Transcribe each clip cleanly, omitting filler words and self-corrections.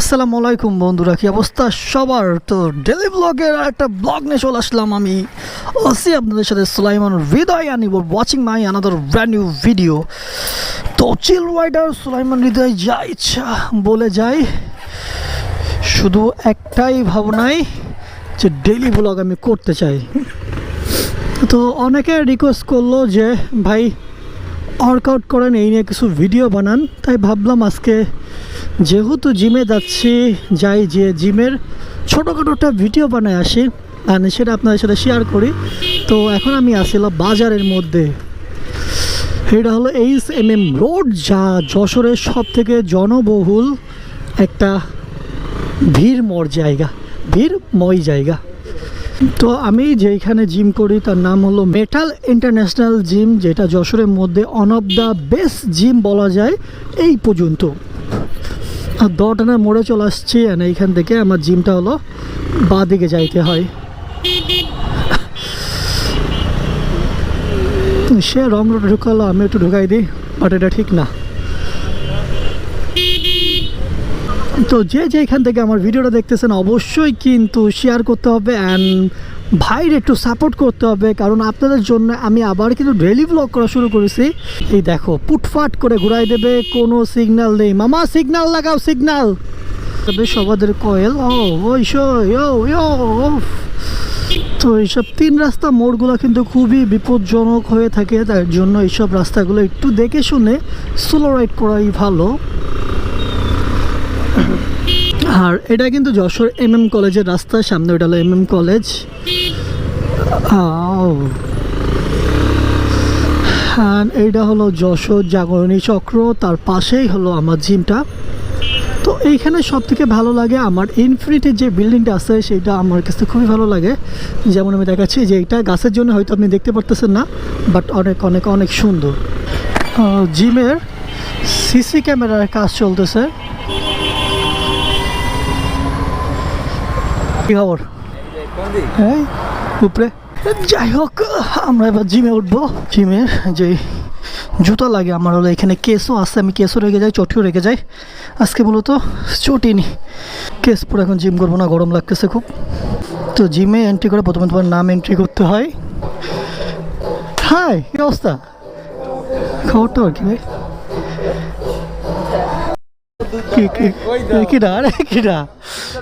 আসসালামু আলাইকুম বন্ধুরা, কি অবস্থা সবার? তো ডেলি ব্লগের একটা ব্লগ নিয়ে চলে আসলাম। আমি আছি আপনাদের সাথে সুলাইমান হৃদয়, and you are watching my another brand new video. তো চিল রাইডার সুলাইমান হৃদয় যা ইচ্ছা বলে যাই, শুধু একটাই ভাবনাই যে ডেলি ব্লগ আমি করতে চাই। তো অনেকে রিকোয়েস্ট করলো যে ভাই ওয়ার্কআউট করেন, এই নিয়ে কিছু ভিডিও বানান। তাই ভাবলাম আজকে যেহেতু জিমে যাচ্ছি, যাই যে জিমের ছোটোখাটো একটা ভিডিও বানায় আসি, আর সেটা আপনাদের সাথে শেয়ার করি। তো এখন আমি আসছিলাম বাজারের মধ্যে। এটা হলো HMM রোড, যা যশোরের সব থেকে জনবহুল একটা ভিড়ময় জায়গা। তো আমি যেখানে জিম করি তার নাম হলো মেটাল ইন্টারন্যাশনাল জিম, যেটা যশোরের মধ্যে one of the best gym বলা যায় এই পর্যন্ত। আর দটানা মোড়ে চলে আসছি, আর এইখান থেকে আমার জিমটা হলো বাঁ দিকে যাইতে হয়। সে রং রোড ঢুকালো, আমি একটু ঢুকাই দিই, বাট এটা ঠিক না। তো যেখান থেকে আমার ভিডিওটা দেখতেছেন অবশ্যই কিন্তু শেয়ার করতে হবে, অ্যান্ড ভাইয়ের একটু সাপোর্ট করতে হবে, কারণ আপনাদের জন্য আমি আবার কিন্তু ডেইলি ব্লগ করা শুরু করেছি। এই দেখো পুটফাট করে ঘুরাই দেবে, কোনো সিগন্যাল নেই। মামা সিগন্যাল লাগাও, সিগন্যাল তবে সবাদের কয়েল। তো এইসব 3 রাস্তা মোড়গুলো কিন্তু খুবই বিপজ্জনক হয়ে থাকে, তার জন্য এইসব রাস্তাগুলো একটু দেখে শুনে স্লো রাইড করাই ভালো। আর এটা কিন্তু যশোর MM কলেজের রাস্তার সামনে, ওটা হলো MM কলেজ। আর এইটা হলো যশোর জাগরণী চক্র, তার পাশেই হলো আমার জিমটা। তো এইখানে সব থেকে ভালো লাগে আমার ইনফিনিটির যে বিল্ডিংটা আছে, সেইটা আমার কাছে খুবই ভালো লাগে। যেমন আমি দেখাচ্ছি যে এইটা গাছের জন্য হয়তো আপনি দেখতে পারতেছেন না, বাট অনেক অনেক অনেক সুন্দর। জিমের CC ক্যামেরার কাজ চলতেছে। কি খবর? হ্যাঁ উপরে। যাই হোক, আমরা এবার জিমে উঠবো। জিমের যে জুতো লাগে আমার হলো এখানে কেসও আছে, আমি কেসও রেখে যাই, চটিও রেখে যাই। আজকে মূলত চটি নি, কেস পরে এখন জিম করবো না, গরম লাগতেছে খুব। তো জিমে এন্ট্রি করে প্রথমে তোমার নাম এন্ট্রি করতে হয়। হাই, কি অবস্থা? খবরটা আর কি ভাই?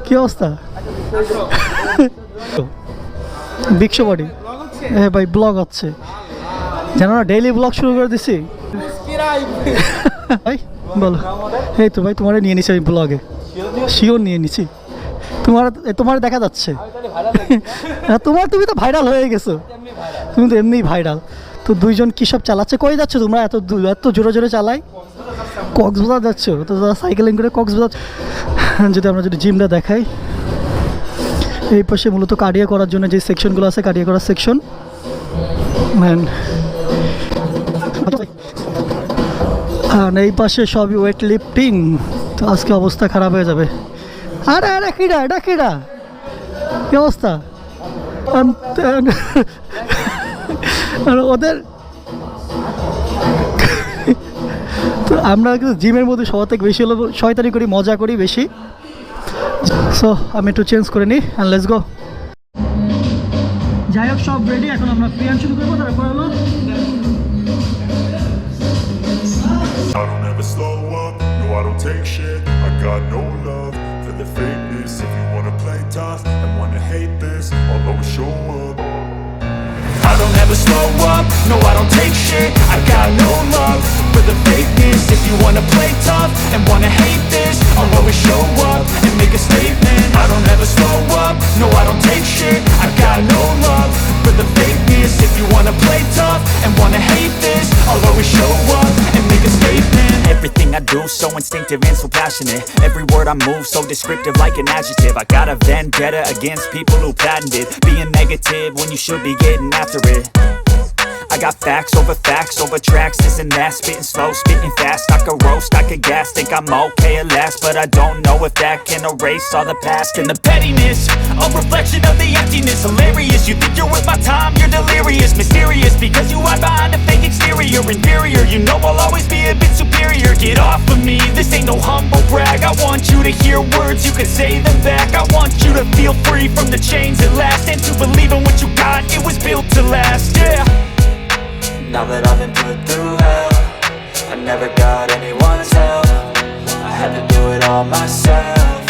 কি অবস্থা? বিশ্ববাড়ি। হ্যাঁ ভাই, ব্লগ হচ্ছে, জানো না ডেইলি ব্লগ শুরু করে দিছি। ভাই বলো। এই তো ভাই, তোমার নিয়ে নিছি আমি ব্লগে, শিওর নিয়ে নিছি। তোমার দেখা যাচ্ছে, তুমি তো ভাইরাল হয়ে গেছো, তুমি তো এমনিই ভাইরাল। তো দুইজন কী সব চালাচ্ছে, কই যাচ্ছ তোমরা? এত জোরে জোরে চালাই। কক্সবাজার যাচ্ছ? তো সাইকেলিং করে কক্সবাজার। আমরা যদি জিমটা দেখাই, এই পাশে মূলত কার্ডিও করার জন্য যে সেকশনগুলো আছে, কার্ডিও করার সেকশন। আর এই পাশে সবই ওয়েট লিফটিং। তো আজকে অবস্থা খারাপ হয়ে যাবে। আরে এটা কিরা, কি অবস্থা? আর ওদের তো আমরা কিন্তু জিমের মধ্যে সবার থেকে বেশি হলো শয়তানি করি, মজা করি বেশি। সো আমি একটু চেঞ্জ করে নিই, অ্যান্ড লেটস গো। যাই হোক, সব রেডি, এখন আমরা প্রিয়ান শুরু করবো। তারপর হলো I don't ever slow up, no I don't take shit. I got no love for the fakeness. If you wanna play tough and wanna hate this, I'll always show up. I don't ever slow up, no I don't take shit. I got no love for the fakeness. If you wanna play tough and wanna hate this, I'll always show up and make a statement. I don't ever slow up, no I don't take shit. I got no love for the fakeness. If you wanna play tough and wanna hate this, I'll always show up and make a statement. Everything I do so instinctive and so passionate. Every word I move so descriptive like an adjective. I got a vendetta against people who patented being negative when you should be getting after it. I I got facts over tracks, this and that. Spitting slow, spitting fast, I could roast, I could gas. Think I'm okay at last, but I don't know if that can erase all the past. And the pettiness, a reflection of the emptiness. Hilarious, you think you're worth my time, you're delirious. Mysterious, because you hide behind a fake exterior. Inferior, you know I'll always be a bit superior. Get off of me, this ain't no humble brag. I want you to hear words, you can say them back. I want you to feel free from the chains at last, and to believe in what you got, it was built to last, yeah. Now that I've been put through hell, I never got anyone's help. I had to do it all myself.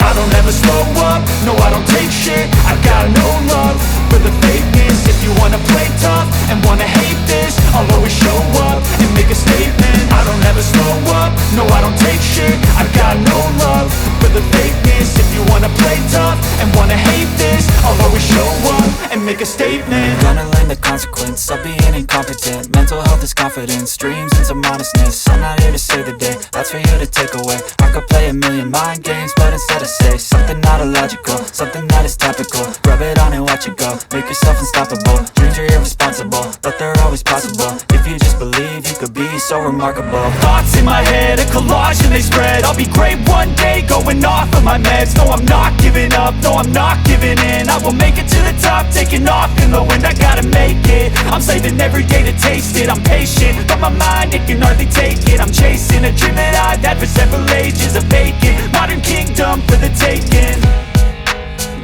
I don't ever slow up, no I don't take shit. I got no love for the fakeness. If you wanna play tough and wanna hate this, I'll always show up and make a statement. I don't ever slow up, no I don't take shit. I got no love for the fakeness. If you wanna play tough and wanna hate this, I'll always show up and make a statement. Gonna learn the consequence of being incompetent. Mental health is confidence, dreams and some honestness. I'm not here to save the day, that's for you to take away. I could play a million mind games, but instead I say something not illogical, something that is topical. Rub it on and watch it go, make yourself unstoppable. Dreams are irresponsible, but they're always possible. If you just believe, you could be so remarkable. Thoughts in my head, a collage and they spread. I'll be great one day, going off of my meds. No, I'm not giving up, no, I'm not giving in. I will make it to the top, taking off in the wind. I gotta make it, I'm saving every day to taste it. I'm patient, but my mind, it can hardly take it. I'm chasing a dream that I've had for several ages. A vacant, modern kingdom for the taking.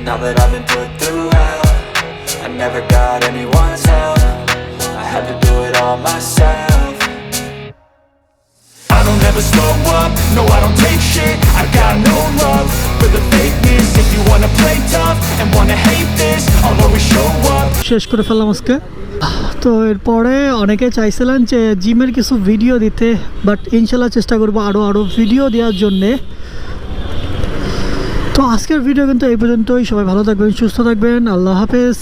Now that I've been put through hell, I never got anyone's help. I had to do it all myself. I don't ever slow up, no I don't take shit. I got no love for the fakeness. If you wanna play tough and wanna hate this, I'll always show up. শেষ করে ফেললাম আজকে। তো এরপরে অনেকে চাইছিলেন যে জিমের কিছু ভিডিও দিতে, বাট ইনশাল্লাহ চেষ্টা করবো আরও ভিডিও দেওয়ার জন্যে। তো আজকের ভিডিও কিন্তু এই পর্যন্তই। সবাই ভালো থাকবেন, সুস্থ থাকবেন, আল্লাহ হাফেজ।